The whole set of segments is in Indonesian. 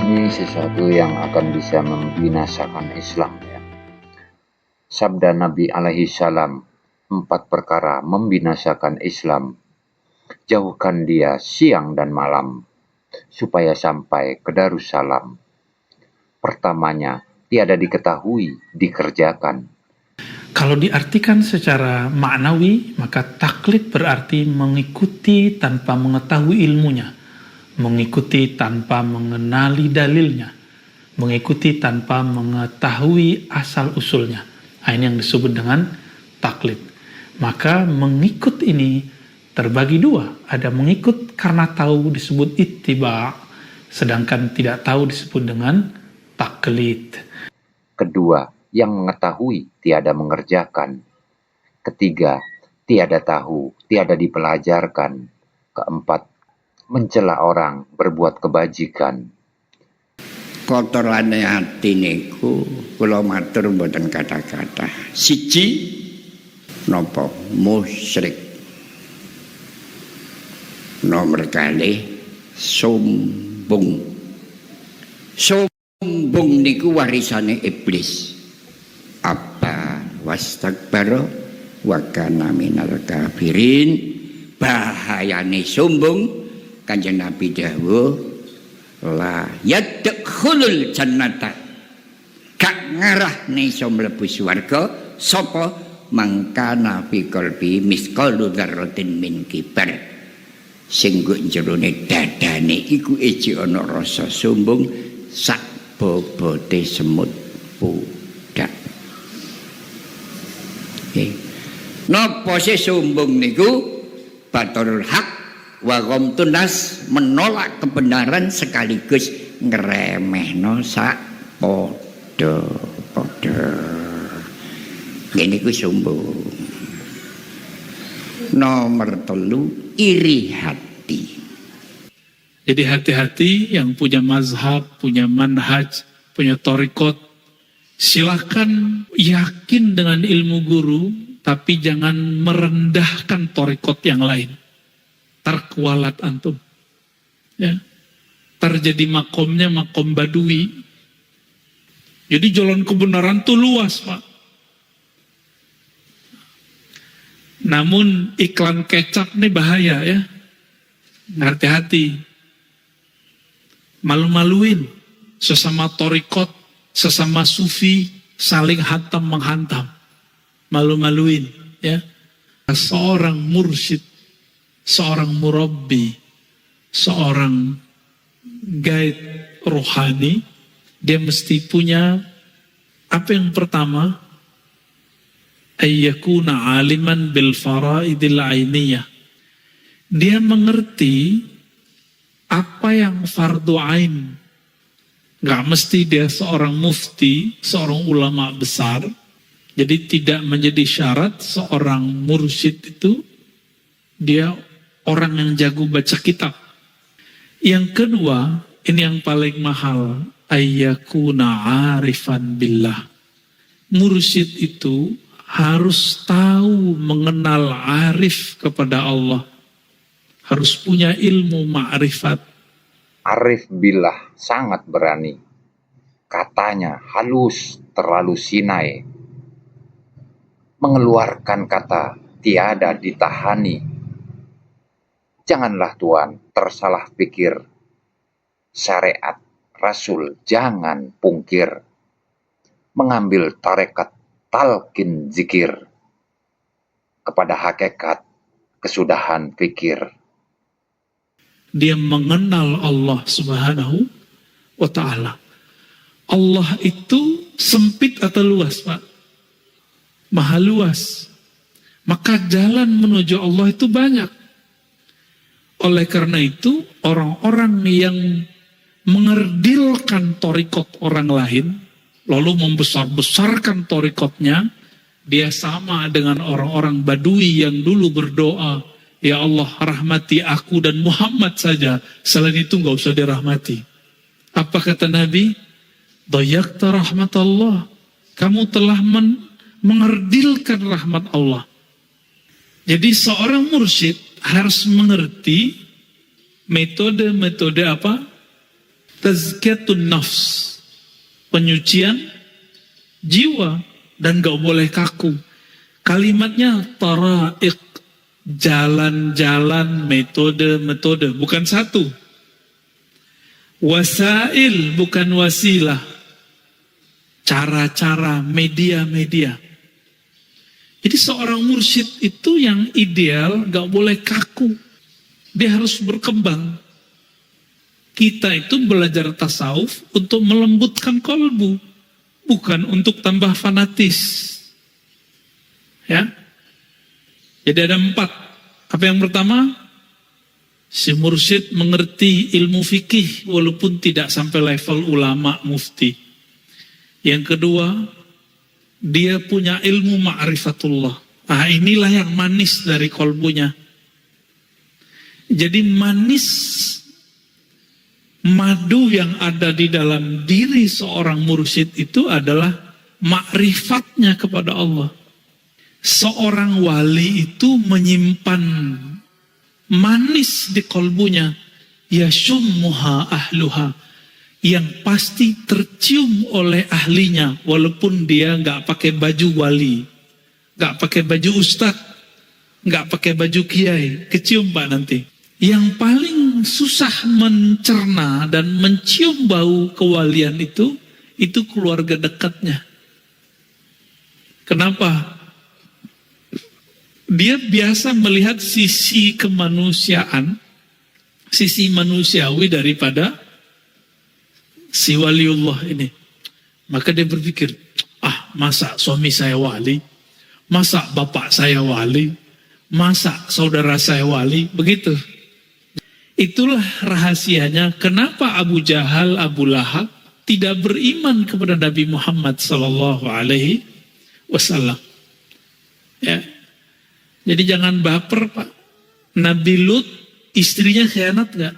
Ini sesuatu yang akan bisa membinasakan Islam ya. Sabda Nabi alaihi salam, 4 perkara membinasakan Islam. Jauhkan dia siang dan malam, supaya sampai ke Darussalam. Pertamanya, tiada diketahui, dikerjakan. Kalau diartikan secara maknawi, maka taklid berarti mengikuti tanpa mengetahui ilmunya, mengikuti tanpa mengenali dalilnya, mengikuti tanpa mengetahui asal-usulnya. Ini yang disebut dengan taklid. Maka mengikut ini terbagi dua. Ada mengikut karena tahu disebut ittiba, sedangkan tidak tahu disebut dengan taklid. Kedua, yang mengetahui tiada mengerjakan. Ketiga, tiada tahu, tiada dipelajarkan. Keempat, mencela orang berbuat kebajikan. Kotorane ati niku kula matur mboten kata-kata. Siji napa musyrik. Nomor kali sombong. Sombong niku warisane iblis. Apa wastakbara wa kana minal kafirin. Bahayane sombong Kanjeng Nabi dawuh la yadkhulul jannata gak ngarah iso mlebu swarga sapa mangkana fi qalbi misqalu dzarratin min kibar sing nggo jerone dadane iku iji ana rasa sombong sak bobote semut pudak. Napa sih sombong niku? Batorul haq wa ghamtun nas, menolak kebenaran sekaligus ngremehno sak padha-padha. Ngene ku sombong. Nomor 3, iri hati. Jadi hati-hati yang punya mazhab, punya manhaj, punya thariqat, silakan yakin dengan ilmu guru, tapi jangan merendahkan thariqat yang lain. Tarkualat antum. Ya. Terjadi makomnya makom badui. Jadi jalan kebenaran tuh luas, Pak. Namun iklan kecap nih bahaya ya. Hati-hati. Malu-maluin sesama thariqat, sesama sufi saling hantam menghantam. Malu-maluin ya. Seorang mursyid, seorang murabbi, seorang guide rohani, dia mesti punya apa yang pertama? Ayyakuna aliman bil faraidil ainiyah. Dia mengerti apa yang fardu ain. Gak mesti dia seorang mufti, seorang ulama besar. Jadi tidak menjadi syarat seorang mursyid itu dia orang yang jago baca kitab. Yang kedua, ini yang paling mahal, ayyakuna arifan billah. Mursyid itu harus tahu mengenal arif kepada Allah. Harus punya ilmu ma'rifat. Arif billah sangat berani. Katanya halus, terlalu sinai. Mengeluarkan kata tiada ditahani. Janganlah Tuhan tersalah pikir. Syariat Rasul jangan pungkir. Mengambil tarekat talqin zikir. Kepada hakikat kesudahan fikir. Dia mengenal Allah Subhanahu wa ta'ala. Allah itu sempit atau luas, Pak? Maha luas. Maka jalan menuju Allah itu banyak. Oleh karena itu, orang-orang yang mengerdilkan thariqat orang lain, lalu membesar-besarkan thariqatnya, dia sama dengan orang-orang Badui yang dulu berdoa, ya Allah rahmati aku dan Muhammad saja, selain itu gak usah dirahmati. Apa kata Nabi? Dayakta rahmat Allah. Kamu telah mengerdilkan rahmat Allah. Jadi seorang mursyid harus mengerti Metode apa? Tazkiyatun nafs, penyucian jiwa, dan gak boleh kaku. Kalimatnya tara'iq, jalan-jalan, metode, bukan satu. Wasail, bukan wasilah. Cara-cara, media-media. Jadi seorang mursyid itu yang ideal gak boleh kaku. Dia harus berkembang. Kita itu belajar tasawuf untuk melembutkan kolbu, bukan untuk tambah fanatis. Ya. Jadi ada 4. Apa yang pertama? Si mursyid mengerti ilmu fikih walaupun tidak sampai level ulama mufti. Yang kedua, dia punya ilmu ma'rifatullah. Nah, inilah yang manis dari kolbunya. Jadi manis madu yang ada di dalam diri seorang mursyid itu adalah ma'rifatnya kepada Allah. Seorang wali itu menyimpan manis di kolbunya, yashummuha ahluha, yang pasti tercium oleh ahlinya, walaupun dia nggak pakai baju wali, nggak pakai baju ustadz, nggak pakai baju kiai, kecium Pak nanti. Yang paling susah mencerna dan mencium bau kewalian itu keluarga dekatnya. Kenapa? Dia biasa melihat sisi kemanusiaan, sisi manusiawi daripada si waliullah ini. Maka dia berpikir, masa suami saya wali, masa bapak saya wali, masa saudara saya wali, begitu. Itulah rahasianya kenapa Abu Jahal, Abu Lahab tidak beriman kepada Nabi Muhammad sallallahu alaihi wasallam. Ya. Jadi jangan baper, Pak. Nabi Lut istrinya khianat gak?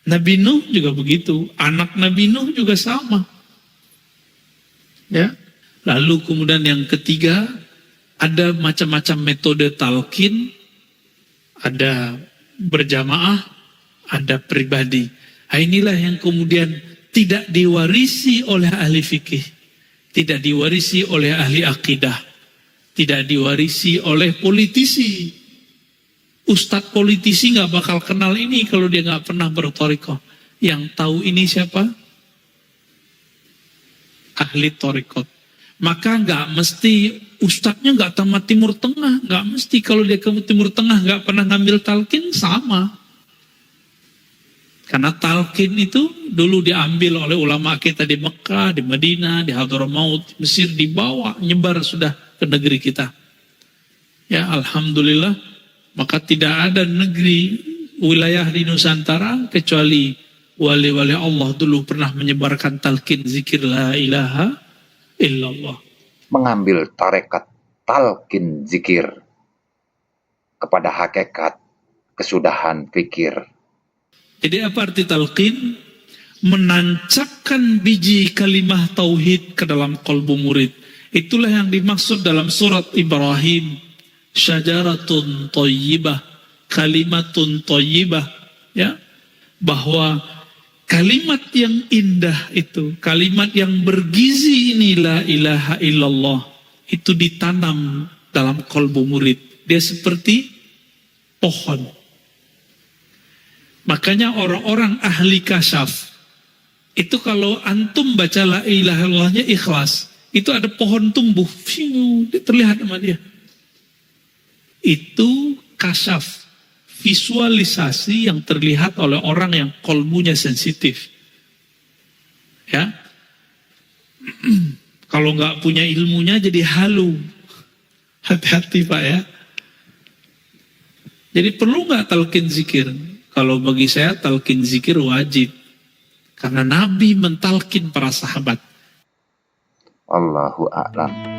Nabi Nuh juga begitu. Anak Nabi Nuh juga sama. Ya. Lalu kemudian yang ketiga, ada macam-macam metode talqin, ada berjamaah, ada pribadi. Nah, inilah yang kemudian tidak diwarisi oleh ahli fikih, tidak diwarisi oleh ahli akidah, tidak diwarisi oleh politisi. Ustadz politisi gak bakal kenal ini kalau dia gak pernah berthariqah. Yang tahu ini siapa? Ahli thariqat. Maka gak mesti ustadznya gak tamat Timur Tengah, gak mesti. Kalau dia ke Timur Tengah gak pernah ngambil talqin, sama. Karena talqin itu dulu diambil oleh ulama kita di Mekah, di Madinah, di Hadramaut, Mesir, dibawa, nyebar sudah ke negeri kita. Ya, alhamdulillah. Maka tidak ada negeri, wilayah di Nusantara kecuali wali-wali Allah dulu pernah menyebarkan talqin zikir la ilaha illallah. Mengambil tarekat talqin zikir kepada hakikat kesudahan fikir. Jadi apa arti talqin? Menancapkan biji kalimah tauhid ke dalam kolbu murid. Itulah yang dimaksud dalam surat Ibrahim. Syajaratun thayyibah, kalimatun thayyibah, ya, bahwa kalimat yang indah itu, kalimat yang bergizi ini la ilaha illallah, itu ditanam dalam kolbu murid. Dia seperti pohon. Makanya orang-orang ahli kasyaf itu kalau antum baca la ilaha illallahnya ikhlas, itu ada pohon tumbuh, terlihat sama dia. Itu kasyaf, visualisasi yang terlihat oleh orang yang kolbunya sensitif. Ya, kalau nggak punya ilmunya jadi halu. Hati-hati Pak ya. Jadi perlu nggak talqin zikir? Kalau bagi saya talqin zikir wajib. Karena Nabi mentalkin para sahabat. Allahu a'lam.